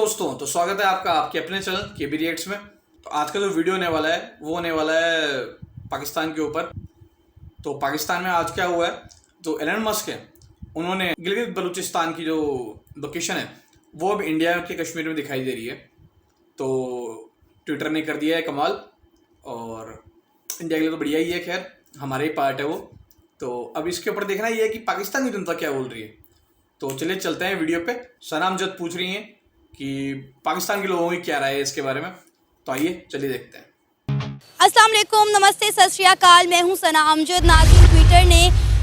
दोस्तों, तो स्वागत है आपका आपके अपने चैनल केबी रिएक्ट्स में। तो आज का जो वीडियो होने वाला है वो होने वाला है पाकिस्तान के ऊपर। तो पाकिस्तान में आज क्या हुआ है, जो एलन मस्क है उन्होंने गिलगित बलूचिस्तान की जो लोकेशन है वो अब इंडिया के कश्मीर में दिखाई दे रही है। तो ट्विटर ने कर दिया है कमाल, और इंडिया के लिए तो बढ़िया ही है, खैर हमारे ही पार्ट है वो। तो अब इसके ऊपर देखना ये है कि पाकिस्तान की जनता क्या बोल रही है। तो चलिए चलते हैं वीडियो पे। सनाम जद पूछ रही हैं कि पाकिस्तान के लोगों की क्या राय है इसके बारे में, तो आइए चलिए देखते हैं। अस्सलाम वालेकुम, नमस्ते, सत श्री अकाल। मैं हूं सना अमजद। नाज़रीन, ट्विटर ने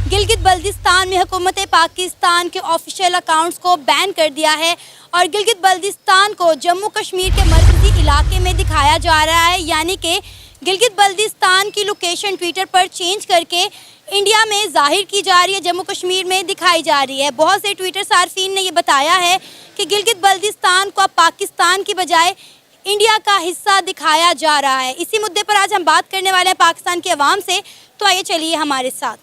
गिलगित बल्दिस्तान में हुकूमत पाकिस्तान के ऑफिशियल अकाउंट्स को बैन कर दिया है और गिलगित बल्दिस्तान को जम्मू कश्मीर के मरकजी इलाके में दिखाया जा रहा है। यानी कि गिलगित बल्दिस्तान की लोकेशन ट्विटर पर चेंज करके इंडिया में जाहिर की जा रही है, जम्मू कश्मीर में दिखाई जा रही है। बहुत से ट्विटर सार्फिन ने ये बताया है कि गिलगित बल्दिस्तान को अब पाकिस्तान की बजाय इंडिया का हिस्सा दिखाया जा रहा है। इसी मुद्दे पर आज हम बात करने वाले हैं पाकिस्तान की आवाम से, तो आइए चलिए हमारे साथ।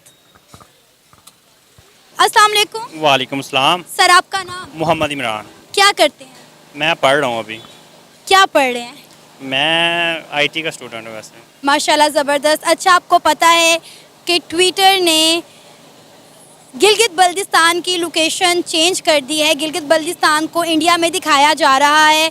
अस्सलाम वालेकुम। वालेकुम सलाम। सर, आपका नाम? मोहम्मद इमरान। क्या करते हैं? मैं पढ़ रहा हूँ अभी। क्या पढ़ रहे हैं? मैं आईटी का स्टूडेंट हूँ वैसे। माशाल्लाह, ज़बरदस्त। अच्छा, आपको पता है कि ट्विटर ने गिलगित बल्दिस्तान की लोकेशन चेंज कर दी है, गिलगित बल्दिस्तान को इंडिया में दिखाया जा रहा है।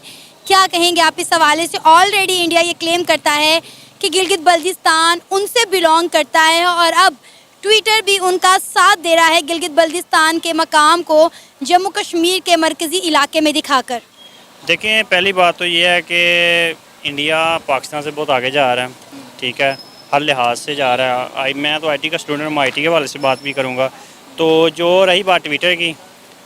क्या कहेंगे आप इस हवाले से? ऑलरेडी इंडिया ये क्लेम करता है कि गिलगित बल्दिस्तान उनसे बिलोंग करता है और अब ट्विटर भी उनका साथ दे रहा है गिलगित बल्दिस्तान के मकाम को जम्मू कश्मीर के मरकज़ी इलाके में दिखाकर। देखें, पहली बात तो ये है कि इंडिया पाकिस्तान से बहुत आगे जा रहा है, ठीक है, हर लिहाज से जा रहा है। मैं तो आईटी का स्टूडेंट हूँ, आईटी के हवाले से बात भी करूँगा। तो जो रही बात ट्विटर की,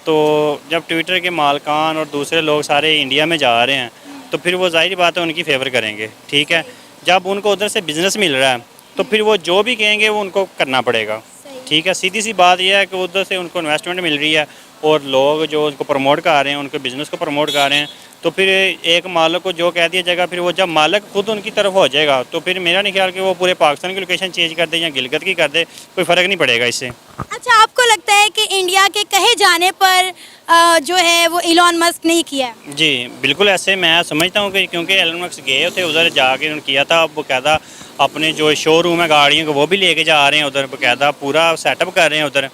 तो जब ट्विटर के मालकान और दूसरे लोग सारे इंडिया में जा रहे हैं तो फिर वो जाहिर बात है उनकी फेवर करेंगे, ठीक है। जब उनको उधर से बिज़नेस मिल रहा है तो फिर वो जो भी कहेंगे वो उनको करना पड़ेगा, ठीक है। सीधी सी बात यह है कि उधर से उनको इन्वेस्टमेंट मिल रही है और लोग जो उनको प्रमोट कर रहे हैं, उनके बिज़नेस को प्रमोट कर रहे हैं, तो फिर एक मालिक को जो कह दिया जाएगा, फिर वो जब मालिक खुद उनकी तरफ हो जाएगा तो फिर मेरा नहीं ख्याल कि वो पूरे पाकिस्तान की लोकेशन चेंज कर दे या गिलगित की कर दे, कोई फ़र्क नहीं पड़ेगा इससे। अच्छा, आपको लगता है कि इंडिया के कहे जाने पर जो है वो एलन मस्क नहीं किया है? जी बिल्कुल, ऐसे मैं समझता हूँ कि क्योंकि एलन मस्क गए थे उधर, जाके उन्होंने किया था। अब बाकायदा अपने जो शोरूम है गाड़ियों को वो भी लेके जा रहे हैं उधर, बाकायदा पूरा सेटअप कर रहे हैं उधर।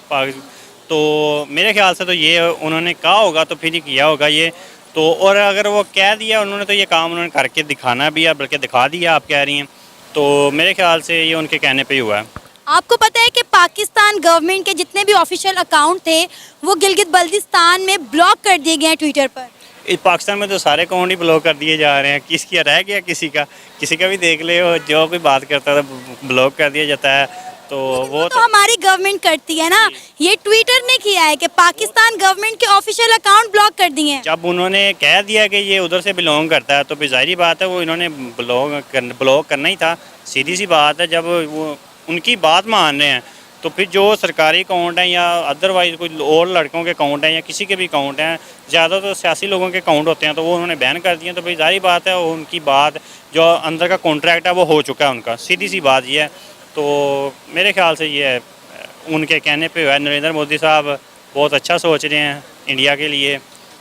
तो मेरे ख्याल से तो ये उन्होंने कहा होगा तो फिर ही किया होगा ये तो। और अगर वो कह दिया उन्होंने तो ये काम उन्होंने करके दिखाना भी है, बल्कि दिखा दिया, आप कह रही हैं। तो मेरे ख्याल से ये उनके कहने पे ही हुआ है। आपको पता है कि पाकिस्तान गवर्नमेंट के जितने भी ऑफिशियल अकाउंट थे वो गिलगित बल्दिस्तान में ब्लॉक कर दिए गए हैं ट्विटर पर। इस पाकिस्तान में तो सारे अकाउंट ही ब्लॉक कर दिए जा रहे हैं, किसकी रह गया किसी का भी देख ले, जो कोई बात करता है ब्लॉक कर दिया जाता है। तो वो तो हमारी गवर्नमेंट करती है ना, ये ट्विटर ने किया है कि पाकिस्तान गवर्नमेंट के ऑफिशियल अकाउंट ब्लॉक कर दिए हैं। जब उन्होंने कह दिया कि ये उधर से बिलोंग करता है तो फिर जाहिर बात है वो इन्होंने ब्लॉक करना ही था, सीधी सी बात है। जब वो उनकी बात मान रहे हैं तो फिर जो सरकारी अकाउंट हैं या अदरवाइज़ कोई और लड़कों के अकाउंट हैं या किसी के भी अकाउंट हैं, ज़्यादा तो सियासी लोगों के अकाउंट होते हैं, तो वो उन्होंने बैन कर दिए। तो भाई जाहिर बात है उनकी बात जो अंदर का कॉन्ट्रैक्ट है वो हो चुका है उनका, सीधी सी बात ये है। तो मेरे ख्याल से ये है उनके कहने पे है। नरेंद्र मोदी साहब बहुत अच्छा सोच रहे हैं इंडिया के लिए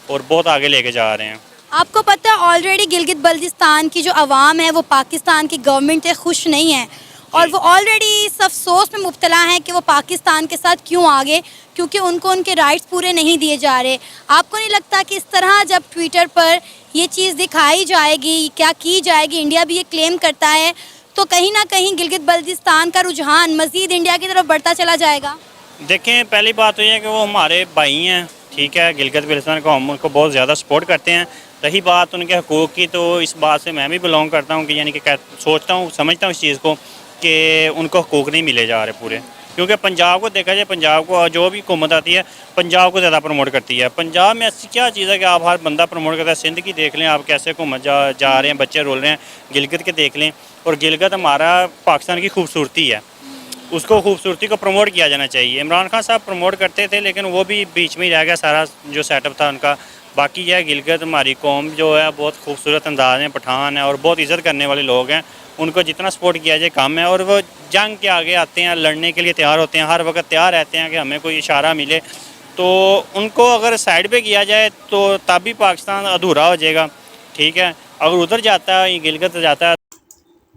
और बहुत आगे लेके जा रहे हैं। आपको पता है ऑलरेडी गिलगित बल्दिस्तान की जो आवाम है वो पाकिस्तान की गवर्नमेंट से खुश नहीं है और वो ऑलरेडी इस अफसोस में मुब्तला हैं कि वो पाकिस्तान के साथ क्यों आगे, क्योंकि उनको उनके राइट्स पूरे नहीं दिए जा रहे। आपको नहीं लगता कि इस तरह जब ट्विटर पर ये चीज़ दिखाई जाएगी, क्या की जाएगी, इंडिया भी ये क्लेम करता है, तो कहीं ना कहीं गिलगित बल्दिस्तान का रुझान मज़ीद इंडिया की तरफ बढ़ता चला जाएगा? देखें, पहली बात तो ये है कि वो हमारे भाई हैं, ठीक है। गिलगित बल्तिस्तान को हम उनको बहुत ज़्यादा सपोर्ट करते हैं। रही बात उनके हकूक़ की, तो इस बात से मैं भी बिलोंग करता हूँ कि यानी कि सोचता हूँ, समझता हूँ इस चीज़ को कि उनको हकूक़ नहीं मिले जा रहे पूरे। क्योंकि पंजाब को देखा जाए, पंजाब को जो भी हुकूमत आती है पंजाब को ज़्यादा प्रमोट करती है। पंजाब में ऐसी क्या चीज़ है कि आप हर बंदा प्रमोट करता है। सिंध की देख लें आप, कैसे हुकूमत जा रहे हैं, बच्चे रोल रहे हैं। गिलगित के देख लें, और गिलगित हमारा पाकिस्तान की खूबसूरती है, उसको खूबसूरती को प्रमोट किया जाना चाहिए। इमरान खान साहब प्रमोट करते थे लेकिन वो भी बीच में ही रह गया सारा जो सेटअप था उनका। बाकी यह गिलगित हमारी कौम जो है बहुत खूबसूरत अंदाज में पठान है और बहुत इज़्ज़त करने वाले लोग हैं, उनको जितना सपोर्ट किया जाए कम है। और वो जंग के आगे आते हैं, लड़ने के लिए तैयार होते हैं, हर वक्त तैयार रहते हैं कि हमें कोई इशारा मिले तो उनको अगर साइड पे किया जाए तो तब भी पाकिस्तान अधूरा हो जाएगा, ठीक है। अगर उधर जाता है, गिलगित जाता है,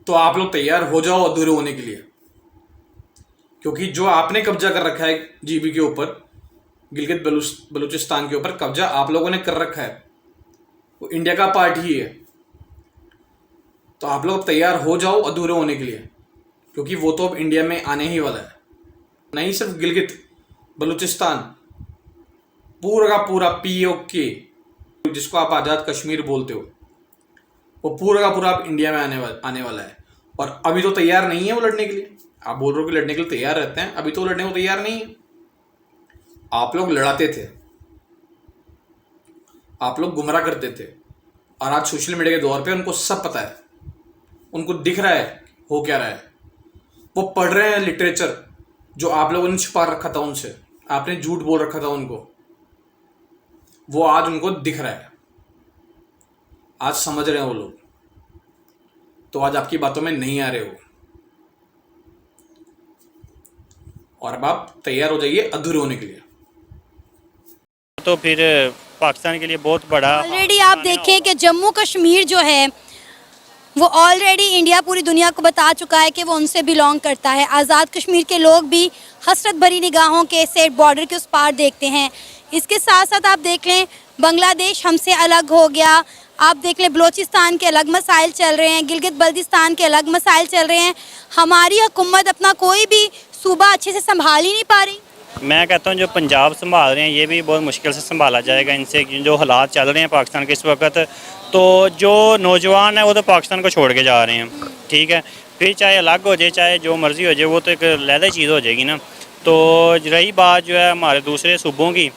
तो आप लोग तैयार हो जाओ अधूरे होने के लिए, क्योंकि जो आपने कब्जा कर रखा है जीबी के ऊपर, गिलगित बलूचिस्तान के ऊपर कब्जा आप लोगों ने कर रखा है, वो इंडिया का पार्ट ही है। तो आप लोग तैयार हो जाओ अधूरे होने के लिए, क्योंकि वो तो अब इंडिया में आने ही वाला है। नहीं सिर्फ गिलगित बलूचिस्तान, पूरा का पूरा POK, जिसको आप आज़ाद कश्मीर बोलते हो, वो पूरा का पूरा अब इंडिया में आने वाला है। और अभी तो तैयार नहीं है वो लड़ने के लिए। आप बोल रहे हो कि लड़ने के लिए तैयार रहते हैं, अभी तो लड़ने को तैयार नहीं है। आप लोग लड़ाते थे, आप लोग गुमराह करते थे, और आज सोशल मीडिया के दौर पे उनको सब पता है, उनको दिख रहा है हो क्या रहा है। वो पढ़ रहे हैं लिटरेचर जो आप लोगों ने छुपा रखा था उनसे, आपने झूठ बोल रखा था उनको, वो आज उनको दिख रहा है, आज समझ रहे हैं वो लोग। तो आज आपकी बातों में नहीं आ रहे हो, और अब आप तैयार हो जाइए अधूरे होने के लिए। तो फिर पाकिस्तान के लिए बहुत बड़ा ऑलरेडी आप देखें कि जम्मू कश्मीर जो है वो ऑलरेडी इंडिया पूरी दुनिया को बता चुका है कि वो उनसे बिलोंग करता है। आज़ाद कश्मीर के लोग भी हसरत भरी निगाहों के से बॉर्डर के उस पार देखते हैं। इसके साथ साथ आप देख लें बांग्लादेश हमसे अलग हो गया, आप देख लें बलूचिस्तान के अलग मसाइल चल रहे हैं, गिलगित बल्तिस्तान के अलग मसाइल चल रहे हैं। हमारी हुकूमत अपना कोई भी सूबा अच्छे से संभाल ही नहीं पा रही। मैं कहता हूँ जो पंजाब संभाल रहे हैं ये भी बहुत मुश्किल से संभाला जाएगा इनसे, जो हालात चल रहे हैं पाकिस्तान के इस वक्त। तो जो नौजवान है वो तो पाकिस्तान को छोड़ के जा रहे हैं, ठीक है। फिर चाहे अलग हो जाए, चाहे जो मर्ज़ी हो जाए, वो तो एक अलहदा चीज़ हो जाएगी ना। तो रही बात जो है हमारे दूसरे सूबों की,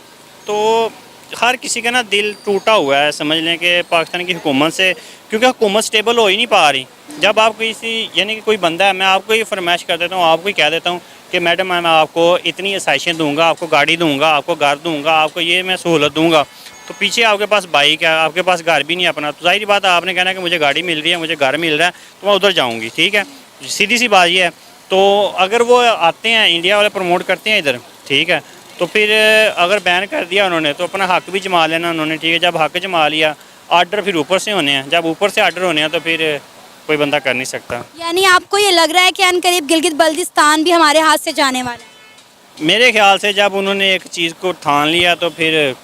तो हर किसी का ना दिल टूटा हुआ है, समझ लें कि पाकिस्तान की हुकूमत से, क्योंकि हुकूमत स्टेबल हो ही नहीं पा रही। जब आप किसी यानी कि कोई बंदा है, मैं आपको ये फरमाइश कर देता हूँ, आपको ही कह देता हूँ कि मैडम मैं आपको इतनी आसाइशें दूंगा, आपको गाड़ी दूंगा, आपको घर दूंगा, आपको ये मैं सहूलत दूंगा, तो पीछे आपके पास बाइक है, आपके पास घर भी नहीं अपना, तो जाहिर बात है आपने कहना है कि मुझे गाड़ी मिल रही है, मुझे घर मिल रहा है, तो मैं उधर जाऊँगी, ठीक है। सीधी सी बात ये है। तो अगर वो आते हैं, इंडिया वाले प्रमोट करते हैं इधर, ठीक है, तो फिर अगर बैन कर दिया उन्होंने तो अपना हक भी जमा लेना उन्होंने, ठीक है। जब हक जमा लिया, आर्डर फिर ऊपर से होने हैं, जब ऊपर से आर्डर होने हैं तो फिर कोई बंदा कर नहीं सकता। यानी आपको ये लग रहा है कि अनकरीब गिलगित बल्तिस्तान भी हमारे हाथ से जाने वाला है? मेरे ख्याल से जब उन्होंने एक चीज़ को ठान लिया तो फिर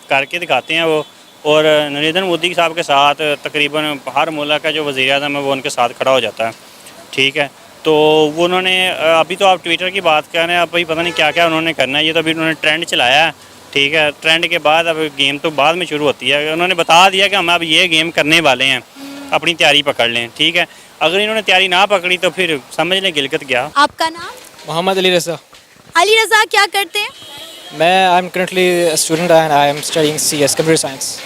करके दिखाते हैं वो। और नरेंद्र मोदी साहब के साथ तकरीबन हर मुल्क का जो वज़ीर-ए-आज़म है वो उनके साथ खड़ा हो जाता है, ठीक है। तो वो उन्होंने अभी तो आप ट्विटर की बात कर रहे हैं, अभी पता नहीं क्या क्या उन्होंने करना है, ये तो अभी उन्होंने ट्रेंड चलाया है, ठीक है। ट्रेंड के बाद अब गेम तो बाद में शुरू होती है। उन्होंने बता दिया कि हम अब ये गेम करने वाले हैं, अपनी तैयारी पकड़ लें, ठीक है। अगर इन्होंने तैयारी ना पकड़ी तो फिर समझ लें गिलगित गया। आपका नाम? मोहम्मद अली रज़ा। अली रज़ा, क्या करते हैं? मैं I am currently student and I am studying CS computer science.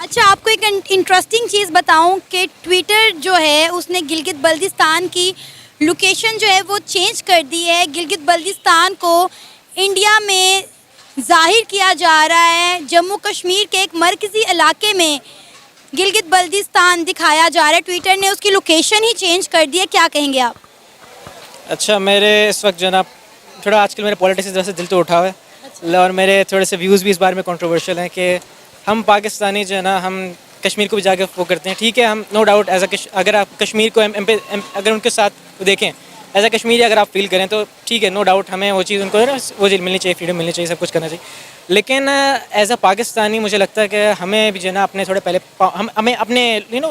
अच्छा, आपको एक इंटरेस्टिंग चीज़ बताऊं कि ट्विटर जो है उसने गिलगित बल्तिस्तान की लोकेशन जो है वो चेंज कर दी है। गिलगित बल्तिस्तान को इंडिया में जाहिर किया जा रहा है, जम्मू कश्मीर के एक मरकज़ी इलाके में गिलगित बल्तिस्तान दिखाया जा रहा है। ट्विटर ने उसकी लोकेशन ही चेंज कर दी है, क्या कहेंगे आप? अच्छा, मेरे इस वक्त जनाब थोड़ा आजकल मेरे पॉलिटिक्स की वजह से दिल तो उठा हुआ है, और मेरे थोड़े से व्यूज़ भी इस बारे में कंट्रोवर्शियल हैं कि हम पाकिस्तानी जो है ना, हम कश्मीर को भी जाके वो करते हैं, ठीक है। हम नो डाउट अगर आप कश्मीर को अगर उनके साथ देखें एज अ कश्मीरी, अगर आप फील करें तो ठीक है, नो डाउट हमें वो चीज़ उनको ना वो चीज़ मिलनी चाहिए, फ्रीडम मिलनी चाहिए, सब कुछ करना चाहिए। लेकिन एज अ पाकिस्तानी मुझे लगता है कि हमें भी जो है ना अपने थोड़े पहले हमें अपने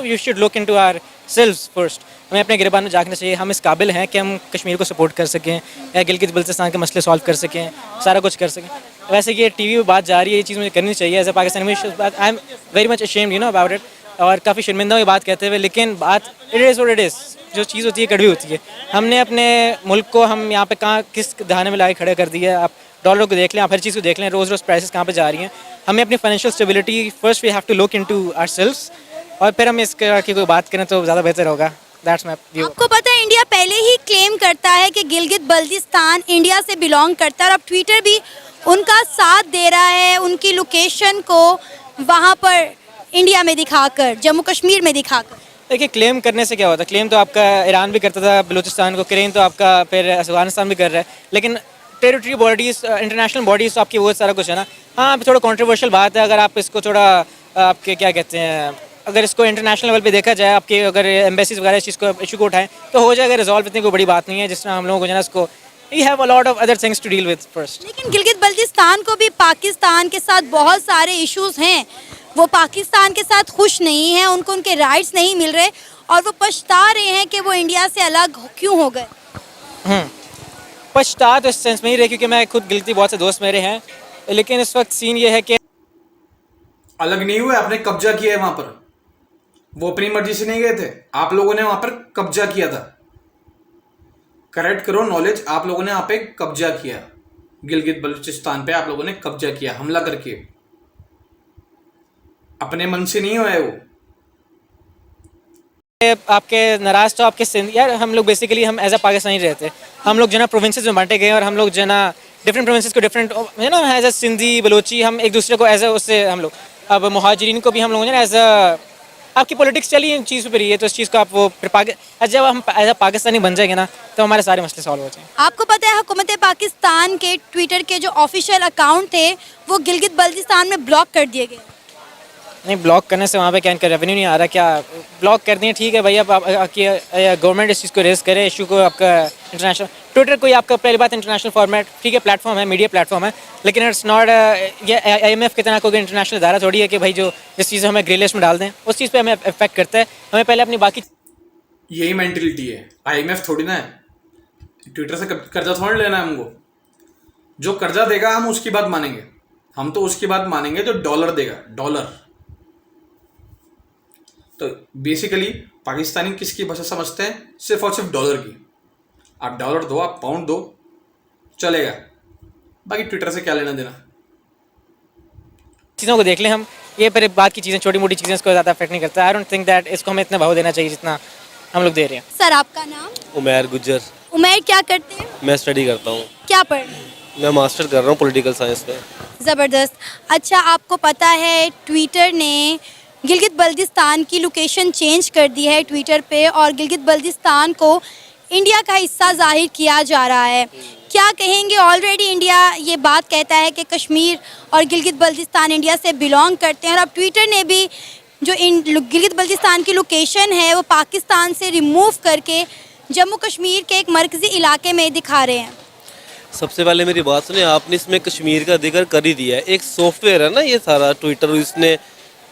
you should look into ourselves first. हमें अपने गिरबान में झांकना चाहिए, हम इस काबिल हैं कि हम कश्मीर को सपोर्ट कर सकें या गिलगित बल्तिस्तान के मसले सॉल्व कर सकें, सारा कुछ कर सकें। वैसे कि टीवी में बात जा रही है, ये चीज़ मुझे करनी चाहिए as a Pakistani. I am very much ashamed about it, और काफ़ी शर्मिंदा हुई बात कहते हुए, लेकिन बात it is what it is. जो चीज़ होती है कड़वी होती है। हमने अपने मुल्क को हम यहाँ पे कहाँ किस दहाने में लाके खड़े कर दिया है। आप डॉलर को देख लें, आप हर चीज़ को देख लें, रोज़ रोज़ प्राइसेस कहाँ पे जा रही हैं। हमें अपनी financial stability first we have to look into ourselves, और फिर हम इसकी कोई बात करें तो ज़्यादा बेहतर होगा। That's my view. आपको पता है इंडिया पहले ही क्लेम करता है कि गिलगित बल्तिस्तान इंडिया से बिलोंग करता है, और अब ट्विटर भी उनका साथ दे रहा है, उनकी लोकेशन को वहाँ पर इंडिया में दिखाकर, जम्मू कश्मीर में दिखाकर। देखिए, क्लेम करने से क्या होता है? क्लेम तो आपका ईरान भी करता था बलूचिस्तान को, क्लेम तो आपका फिर अफगानिस्तान भी कर रहा है, लेकिन टेरिटरी बॉडीज़, इंटरनेशनल बॉडीज़ आपकी वो सारा कुछ है ना। हाँ, थोड़ा कंट्रोवर्शियल बात है, अगर आप इसको थोड़ा आपके क्या कहते हैं, अगर इसको इंटरनेशनल लेवल पे देखा जाए, आपके अगर एम्बेसीज वगैरह इस चीज़ को इशू को उठाएं तो हो जाएगा रिजॉल्व, इतनी कोई बड़ी बात नहीं है। जिस तरह हम लोगों को जो है इसको we have a lot of other things to deal with first. लेकिन गिलगित बल्तिस्तान को भी पाकिस्तान के साथ बहुत सारे इश्यूज हैं, वो पाकिस्तान के साथ खुश नहीं है, उनको उनके राइट्स नहीं मिल रहे और वो पछता रहे हैं कि वो इंडिया से अलग क्यों हो गए। पछता तो इस सेंस में ही रहे क्योंकि मैं खुद गिलती बहुत से दोस्त मेरे हैं, लेकिन इस वक्त सीन ये है कि अलग नहीं हुए, आपने कब्जा किया है वहां पर। वो अपनी मर्जी से नहीं गए थे, आप लोगों ने वहां पर कब्जा किया था। करेक्ट करो नॉलेज, आप लोगों ने वहां पे कब्जा किया, गिलगित बल्चिस्तान पे आप लोगों ने कब्जा किया हमला करके। अपने मन से नहीं हुआ है वो। आपके नाराज तो आपके सिंध यार, हम लोग बेसिकली हम एज अ पाकिस्तानी रहते, हम लोग जो ना प्रोविंसेस में बांटे गए और हम लोग जो ना डिफरेंट प्रोविंसेस को डिफरेंट है ना, एज अ सिंधी बलोची, हम एक दूसरे को एज अ उससे हम लोग अब मुहाजिरीन को भी हम लोगों ने एज अ आपकी पॉलिटिक्स चली इन चीज़ पर ही है, तो इस चीज़ को आप वो फिर जब हम एज अ पाकिस्तानी बन जाएंगे ना तो हमारे सारे मसले सॉल्व हो जाएंगे। आपको पता है हुकूमत पाकिस्तान के ट्विटर के जो ऑफिशियल अकाउंट थे वो गिलगित बल्तिस्तान में ब्लॉक कर दिए गए। नहीं, ब्लॉक करने से वहाँ पे क्या रेवेन्यू नहीं आ रहा, क्या ब्लॉक कर दिए, ठीक है भाई, अब आपकी गवर्नमेंट इस चीज़ को रेज करे, इशू को। आपका इंटरनेशनल ट्विटर कोई आपका पहली बात इंटरनेशनल फॉर्मेट, ठीक है, प्लेटफॉर्म है, मीडिया प्लेटफॉर्म है, लेकिन इट्स नॉट ये IMF की तरह कोई इंटरनेशनल इदारा थोड़ी है कि भाई जो जिस चीज़ हमें ग्रे लिस्ट में डाल दें उस चीज़ पे हमें इफेक्ट करता है। हमें पहले अपनी बाकी यही मेंटेलिटी है, IMF थोड़ी ना है, ट्विटर से कर्जा थोड़ा लेना है हमको। जो कर्जा देगा हम उसकी बात मानेंगे, हम तो उसकी बात मानेंगे जो डॉलर देगा, डॉलर। तो बेसिकली पाकिस्तानी किसकी भाषा समझते हैं? सिर्फ और सिर्फ डॉलर की। आप डॉलर दो, आप पाउंड दो, चलेगा, बाकी ट्विटर से क्या लेना देना। चीज़ों को देख लें हम, ये पर बात की चीज़ें, छोटी मोटी चीज़ें इसको ज़्यादा अफेक्ट नहीं करता। आई डोंट थिंक दैट इसको हमें इतना भाव देना चाहिए जितना हम लोग दे रहे हैं। सर आपका नाम? उमैर गुज्जर। उमैर, क्या करते हैं? मैं स्टडी करता हूँ। क्या पढ़ रहे हैं? मैं मास्टर कर रहा हूँ पॉलिटिकल साइंस में। ज़बरदस्त। अच्छा, आपको पता है ट्विटर ने गिलगित बल्तिस्तान की लोकेशन चेंज कर दी है ट्विटर पे, और गिलगित बल्तिस्तान को इंडिया का हिस्सा जाहिर किया जा रहा है। क्या कहेंगे? ऑलरेडी इंडिया ये बात कहता है कि कश्मीर और गिलगित बल्तिस्तान इंडिया से बिलोंग करते हैं, और अब ट्विटर ने भी जो गिलगित बल्तिस्तान की लोकेशन है वो पाकिस्तान से रिमूव करके जम्मू कश्मीर के एक मरकज़ी इलाके में दिखा रहे हैं। सबसे पहले मेरी बात सुने, आपने इसमें कश्मीर का जिक्र कर ही दिया है। एक सॉफ्टवेयर है ना ये सारा ट्विटर, इसने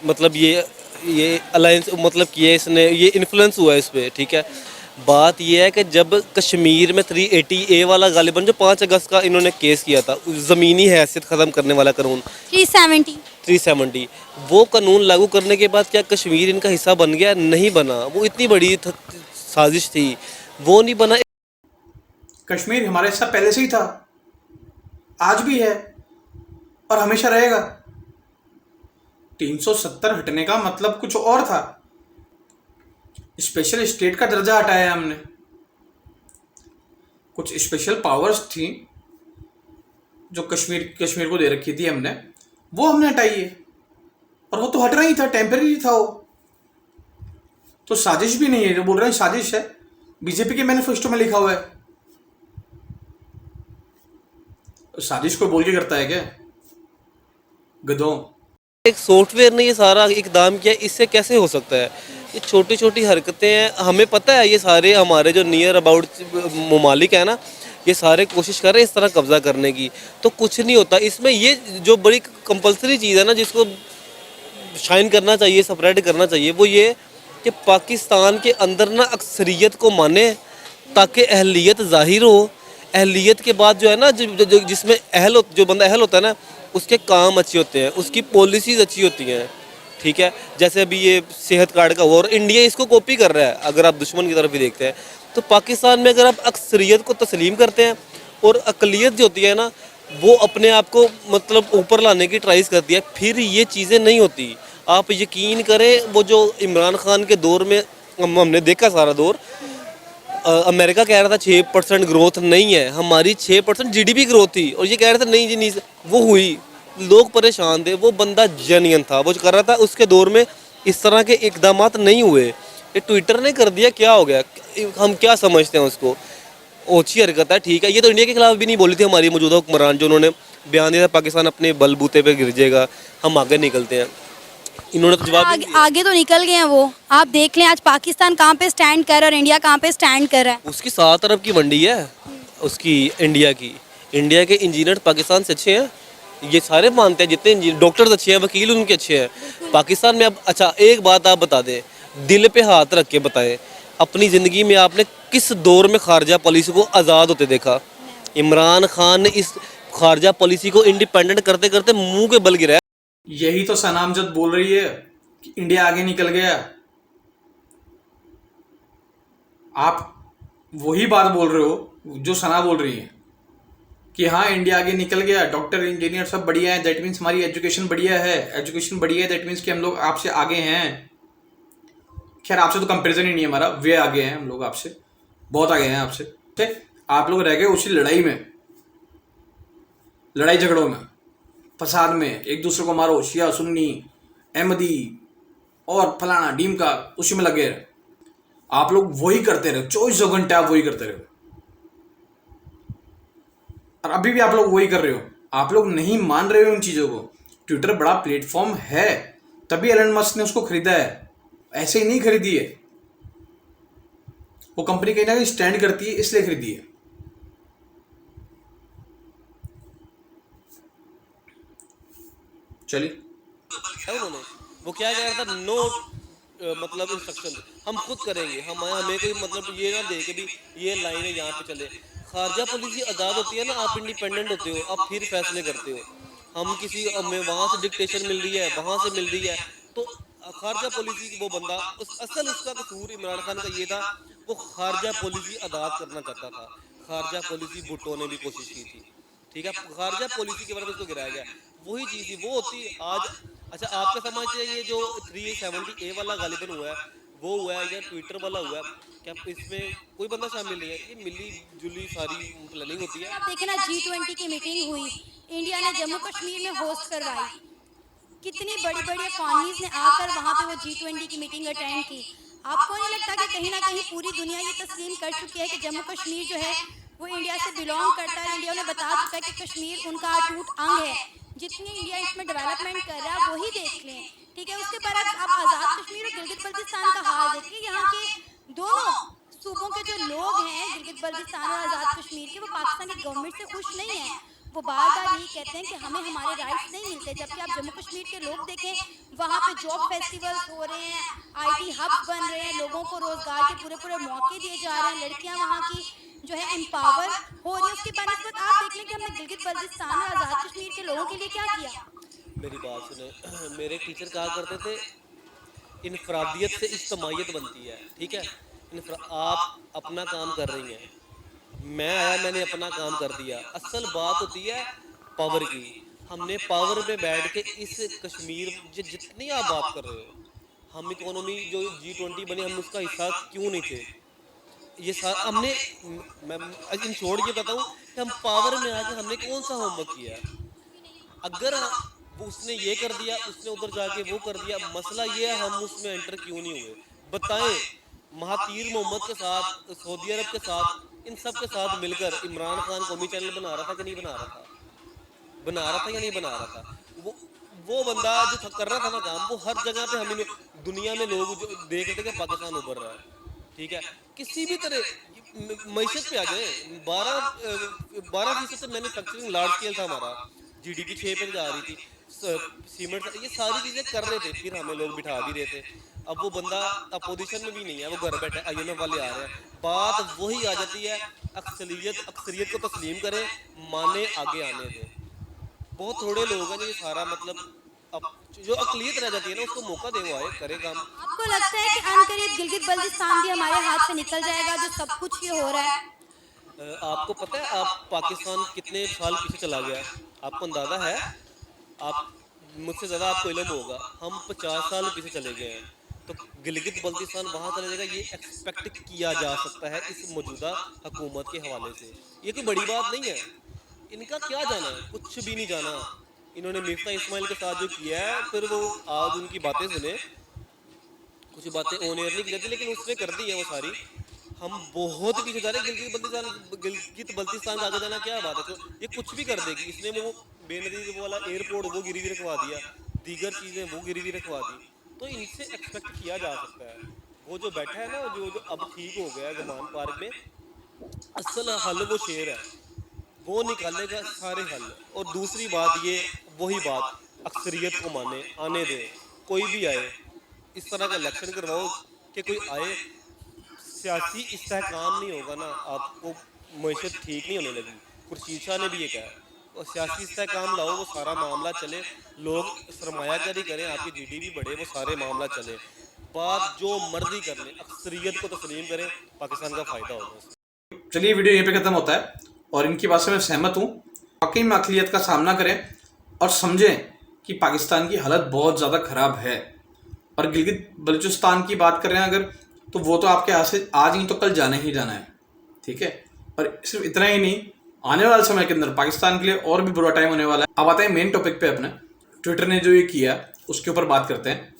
मतलब ये अलायंस मतलब किया, इसने ये इन्फ्लुएंस हुआ है इस पर, ठीक है। बात ये है कि जब कश्मीर में 380A वाला गालिबन जो 5 अगस्त का इन्होंने केस किया था, ज़मीनी हैसियत ख़त्म करने वाला कानून 370, वो कानून लागू करने के बाद क्या कश्मीर इनका हिस्सा बन गया? नहीं बना। वो इतनी बड़ी साजिश थी, वो नहीं बना। कश्मीर हमारा हिस्सा पहले से ही था, आज भी है और हमेशा रहेगा। 370 हटने का मतलब कुछ और था, स्पेशल स्टेट का दर्जा हटाया हमने। कुछ स्पेशल पावर्स थी जो कश्मीर को दे रखी थी हमने, वो हमने हटाई है, और वो तो हटना ही था, टेम्परेरी था वो। तो साजिश भी नहीं है, जो बोल रहे हैं साजिश है, बीजेपी के मैनिफेस्टो में लिखा हुआ है। तो साजिश को बोल के करता है क्या गधों? एक सॉफ्टवेयर ने ये सारा इकदाम किया, इससे कैसे हो सकता है? ये छोटी छोटी हरकतें हैं, हमें पता है ये सारे हमारे जो नियर अबाउट ममालिक है ना, ये सारे कोशिश कर रहे हैं इस तरह कब्जा करने की, तो कुछ नहीं होता इसमें। ये जो बड़ी कंपलसरी चीज़ है ना, जिसको शाइन करना चाहिए, सेपरेट करना चाहिए, वो ये कि पाकिस्तान के अंदर ना अक्सरियत को माने ताकि अहलियत ज़ाहिर हो। अहलियत के बाद जो है ना, जिसमें जो बंदा अहल होता है ना, उसके काम अच्छे होते हैं, उसकी पॉलिसीज़ अच्छी होती हैं, ठीक है। जैसे अभी ये सेहत कार्ड का हुआ, और इंडिया इसको कॉपी कर रहा है। अगर आप दुश्मन की तरफ भी देखते हैं तो पाकिस्तान में अगर आप अक्सरियत को तस्लीम करते हैं और अकलियत जो होती है ना, वो अपने आप को मतलब ऊपर लाने की ट्राई करती है, फिर ये चीज़ें नहीं होती। आप यकीन करें, वो जो इमरान खान के दौर में हमने देखा सारा दौर, अमेरिका कह रहा था 6% ग्रोथ नहीं है, हमारी 6% GDP ग्रोथ थी, और ये कह रहे थे नहीं जी नहीं, वो हुई। लोग परेशान थे, वो बंदा जेन्युइन था, वो जो कर रहा था। उसके दौर में इस तरह के इकदाम नहीं हुए, ये ट्विटर ने कर दिया। क्या हो गया? हम क्या समझते हैं उसको? ओछी हरकत है, ठीक है। ये तो इंडिया के खिलाफ भी नहीं बोली थी हमारी मौजूदा हुक्मरान, जो उन्होंने बयान दिया था पाकिस्तान अपने बलबूते पे गिर जाएगा, हम आगे निकलते हैं। इन्होंने तो जवाब ही नहीं आगे तो निकल गए हैं वो। आप देख लें आज पाकिस्तान कहाँ पे स्टैंड कर रहा है और इंडिया कहाँ पे स्टैंड कर रहा है। दिया। उसकी 7 अरब की मंडी है उसकी, इंडिया के इंजीनियर पाकिस्तान से अच्छे हैं, ये सारे मानते हैं। जितने डॉक्टर्स अच्छे हैं, वकील उनके अच्छे हैं पाकिस्तान में। अब अच्छा एक बात आप बता दें, दिल पे हाथ रख के बताएं, अपनी ज़िंदगी में आपने किस दौर में खारजा पॉलिसी को आज़ाद होते देखा? इमरान खान ने इस खारजा पॉलिसी को इंडिपेंडेंट करते करते मुंह के बल गिराया। यही तो सना अमजद बोल रही है कि इंडिया आगे निकल गया। आप वही बात बोल रहे हो जो सना बोल रही है कि हाँ इंडिया आगे निकल गया, डॉक्टर इंजीनियर सब बढ़िया है, दैट मीन्स हमारी एजुकेशन बढ़िया है, एजुकेशन बढ़िया है, दैट मीन्स कि हम लोग आपसे आगे हैं। खैर आपसे तो कंपैरिजन ही नहीं है हमारा, वे आगे हैं, हम लोग आपसे बहुत आगे हैं आपसे। ठीक, आप लोग रह गए उसी लड़ाई में, लड़ाई झगड़ों में, फसाद में, एक दूसरे को मारो, शिया सुन्नी अहमदी और फलाना डीम का, उसी में लगे रहे। आप लोग वही करते रहे, 24 घंटे आप वही करते रहे और अभी भी आप लोग वही कर रहे हो। आप लोग नहीं मान रहे हो उन चीजों को। ट्विटर बड़ा प्लेटफॉर्म है, तभी एलन मस्क ने उसको खरीदा है, ऐसे ही नहीं खरीदी है। वो कंपनी कहीं ना कहीं स्टैंड करती है, इसलिए खरीदी है। चलिए उन्होंने वो क्या कह रहा था, नो मतलब इंस्ट्रक्शन हम खुद करेंगे, हम हमें कोई मतलब ये ना दे के भी ये लाइन है यहाँ पे चले। खारजा पॉलिसी आज़ाद होती है ना, आप इंडिपेंडेंट होते हो, आप फिर फैसले करते हो। हम किसी हमें वहाँ से डिक्टेशन मिल रही है, वहाँ से मिल रही है, तो खारजा पॉलिसी वो बंदा असल उसका कसूर इमरान खान का ये था, वो खारजा पॉलिसी आज़ाद करना चाहता था। खारजा पॉलिसी भुट्टो ने भी कोशिश की थी, ठीक है, खारजा पॉलिसी के बारे में उसको गिराया गया। वही चीज़ थी, वो होती आज। अच्छा आपके समझ से ये जो 370A वाला गालिबन हुआ है, वो हुआ है या ट्विटर वाला हुआ है, क्या इसमें कोई बंदा शामिल नहीं है? ये मिली जुली सारी प्लानिंग होती है। आप देखें ना G20 की मीटिंग हुई, इंडिया ने जम्मू कश्मीर में होस्ट करवाई, कितनी बड़ी बड़ी इकॉनमीज ने आकर वहाँ पे वो G20 की मीटिंग अटेंड की। आपको नहीं लगता कि कहीं ना कहीं पूरी दुनिया ये तस्लीम कर चुकी है कि जम्मू कश्मीर जो है वो इंडिया से बिलोंग करता है। इंडिया ने बता चुका है कि कश्मीर उनका अटूट अंग है। जितनी इंडिया इसमें डेवलपमेंट कर रहा है वही देख लें, ठीक है। उसके बाद आप आज़ाद कश्मीर और गिलगित बल्तिस्तान का हाल देखिए। यहाँ के दोनों सूबों के जो लोग हैं, गिलगित बल्तिस्तान और आज़ाद कश्मीर के, वो पाकिस्तान की गवर्नमेंट से खुश नहीं है। वो बार बार यही कहते हैं कि हमें हमारे राइट्स नहीं मिलते। जबकि आप जम्मू कश्मीर के लोग देखें, वहाँ पे जॉब फेस्टिवल्स हो रहे हैं, IT हब्स बन रहे हैं, लोगों को रोजगार के पूरे पूरे मौके दिए जा रहे हैं, लड़कियाँ वहाँ की जो है एम्पावर हो रही है। उसके बनस्बत आप देख लें कि हमने गिलगित बल्तिस्तान और आज़ाद कश्मीर के लोगों के लिए क्या किया। मेरी बात सुने, मेरे टीचर कहा करते थे इनफरादियत से इज्तमाहियत बनती है, ठीक है। आप अपना काम कर रही हैं, मैं आया मैंने अपना काम कर दिया। असल बात होती है पावर की। हमने पावर पे बैठ के इस कश्मीर जितनी आप बात कर रहे हो, हम इकोनॉमी जो G20 बनी, हम उसका हिस्सा क्यों नहीं थे? ये सारा हमने, मैं इन छोड़ के बताऊं कि हम पावर में आके हमने कौन सा होमवर्क किया है? अगर वो उसने ये कर दिया, उसने उधर जाके वो कर दिया, मसला ये है हम उसमें एंटर क्यों नहीं हुए? बताएं। महातीर मोहम्मद के साथ, सऊदी अरब के साथ, इन सब के साथ मिलकर इमरान खान कौमी चैनल बना रहा था कि नहीं बना रहा था? बना रहा था या नहीं बना रहा था? वो बंदा जो कर रहा था ना काम, वो हर जगह पे हमें दुनिया में लोग जो देख रहे थे कि पाकिस्तान उभर रहा है, ठीक है। किसी भी तरह मईशत पे आ जाए, 12% से मैन्युफैक्चरिंग लार्ज स्केल था हमारा, GDP 6 पे जा रही थी, सीमेंट, ये सारी चीज़ें कर रहे थे, फिर हमें लोग बिठा भी रहे थे। अब वो बंदा अपोजिशन में भी नहीं है, वो घर बैठे IMF वाले आ रहे हैं। बात वही आ जाती है, अक्सरियत को तस्लीम करें, माने आगे आने दें। बहुत थोड़े लोग हैं जो ये सारा मतलब अब जो अकलियत रह जाती है ना, उसको मौका दे, वो आए करे काम। आपको लगता है कि अनकरीब गिलगित बल्तिस्तान भी हमारे हाथ से निकल जाएगा, जो सब कुछ ये हो रहा है? आपको पता है आप पाकिस्तान कितने साल पीछे चला गया? आपको अंदाज़ा है? आप मुझसे ज़्यादा आपको इल्म होगा। हम 50 साल पीछे चले गए हैं, तो गिलगित बल्तिस्तान वहाँ चला जाएगा, ये एक्सपेक्ट किया जा सकता है इस मौजूदा हुकूमत के हवाले से। ये कोई बड़ी बात नहीं है। इनका क्या जाना है? कुछ भी नहीं जाना। इन्होंने मिफ्ता इस्माइल के साथ जो किया है, फिर वो आज उनकी बातें सुने, कुछ बातें ऑन एयर नहीं की जाती, लेकिन उसने कर दी है वो सारी। हम बहुत पीछे जा रहे हैं। गिलगित बल्तिस्तान का आगे जाना क्या बात है, तो ये कुछ भी कर देगी। इसने वो बेनजीर वो वाला एयरपोर्ट वो गिरवी रखवा दिया, दीगर चीज़ें वो गिरवी रखवा दी, तो इनसे एक्सपेक्ट किया जा सकता है। वो जो बैठा है ना, जो अब ठीक हो गया है गमान पार्क में, असल हल वो शेर है, वो निकालेगा सारे हल। और दूसरी बात ये वही बात, अक्सरियत को माने आने दे, कोई भी आए, इस तरह का इलेक्शन करवाओ कि कोई आए, सियासी इस्तेहकाम नहीं होगा ना, आपको मैशत ठीक नहीं होने लगी। खुर्शीद शाह ने भी ये कहा, और सियासी इस्तेहकाम लाओ, वो सारा मामला चले, लोग सरमायाकारी करें, आपकी जीडीपी बढ़े, वो सारे मामला चले। बात जो मर्जी कर लें, अक्सरियत को तस्लीम करें, पाकिस्तान का फ़ायदा होगा। चलिए वीडियो यहीं पे खत्म होता है और इनकी बात से मैं सहमत हूँ। वाकई में अक़लियत का सामना करें और समझें कि पाकिस्तान की हालत बहुत ज़्यादा ख़राब है। और गिलगित बलूचिस्तान की बात करें अगर, तो वो तो आपके यहाँ से आज नहीं तो कल जाना ही जाना है, ठीक है। और सिर्फ इतना ही नहीं, आने वाले समय के अंदर पाकिस्तान के लिए और भी बुरा टाइम होने वाला है। अब आते हैं मेन टॉपिक पे अपने। ट्विटर ने जो ये किया उसके ऊपर बात करते हैं।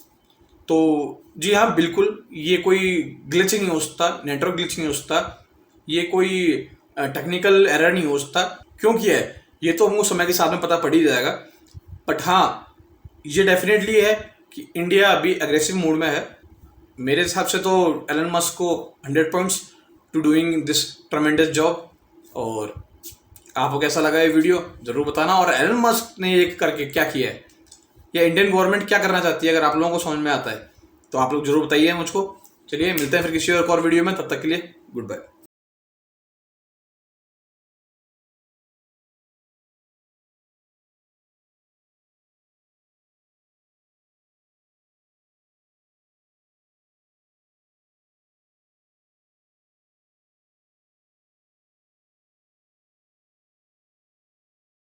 तो जी हाँ, बिल्कुल ये कोई ग्लिच नहीं हो सकता, नेटवर्क ग्लिच नहीं हो सकता, ये कोई टेक्निकल एरर नहीं हो सकता। क्यों किया है ये तो हमको समय के साथ में पता पड़ ही जाएगा। बट हाँ, ये डेफिनेटली है कि इंडिया अभी एग्रेसिव मूड में है। मेरे हिसाब से तो एलन मस्क को 100 points to doing this tremendous job. और आपको कैसा लगा ये वीडियो ज़रूर बताना। और एलन मस्क ने ये करके क्या किया है, या इंडियन गवर्नमेंट क्या करना चाहती है, अगर आप लोगों को समझ में आता है तो आप लोग ज़रूर बताइए मुझको। चलिए मिलते हैं फिर किसी और वीडियो में, तब तक के लिए गुड बाय।